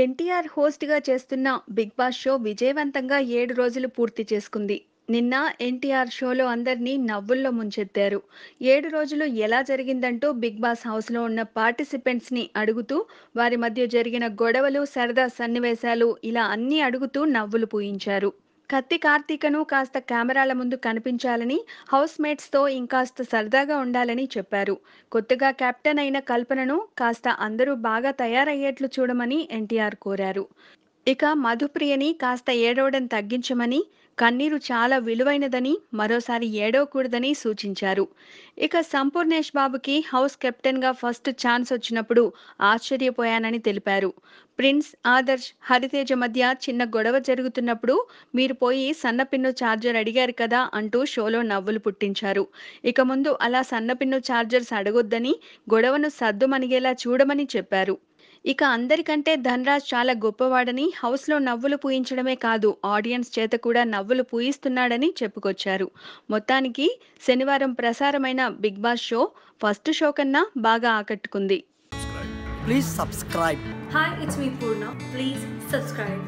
ఎన్టీఆర్ హోస్ట్‌గా చేస్తున్న 'big boss' show విజయవంతంగా 7 రోజులు పూర్తి చేసుకుంది. నిన్న ఎన్టీఆర్ షోలో అందరినీ నవ్వుల్లో ముంచెత్తారు. 7 రోజులు ఎలా జరిగిందంటూ 'బిగ్ బాస్' హౌస్‌లో ఉన్న పార్టిసిపెంట్స్‌ని అడుగుతూ, వారి మధ్య జరిగిన గొడవలు, సరదా సన్నివేశాలు ఇలా అన్నీ అడుగుతూ నవ్వులు పూయించారు. కత్తి కార్తీకను కాస్త కెమెరాల ముందు కనిపించాలని, హౌస్ మేట్స్‌తో ఇంకాస్త సరదాగా ఉండాలని చెప్పారు. కొత్తగా కెప్టెన్ అయిన కల్పనను కాస్త అందరూ బాగా తయారయ్యేట్లు చూడమని ఎన్టీఆర్ కోరారు. ఇక మధుప్రియని కాస్త ఏడవడం తగ్గించమని, కన్నీరు చాలా విలువైనదని, మరోసారి ఏడవకూడదని సూచించారు. ఇక సంపూర్ణేష్ బాబుకి హౌస్ కెప్టెన్గా ఫస్ట్ ఛాన్స్ వచ్చినప్పుడు ఆశ్చర్యపోయానని తెలిపారు. ప్రిన్స్, ఆదర్శ్, హరితేజ మధ్య చిన్న గొడవ జరుగుతున్నప్పుడు మీరు పోయి సన్నపిన్ను ఛార్జర్ అడిగారు కదా అంటూ షోలో నవ్వులు పుట్టించారు. ఇక ముందు అలా సన్నపిన్ను ఛార్జర్స్ అడగొద్దని, గొడవను సద్దుమణిగేలా చూడమని చెప్పారు. ఇక అందరికంటే ధనరాజ్ చాలా గొప్పవాడని, హౌస్‌లో నవ్వులు పూయించడమే కాదు, ఆడియన్స్ చేత కూడా నవ్వులు పూయిస్తున్నాడని చెప్పుకొచ్చారు. మొత్తానికి శనివారం ప్రసారమైన 'big boss' show first show కన్నా బాగా ఆకట్టుకుంది. Please subscribe. Hi, it's me Purna. Please subscribe.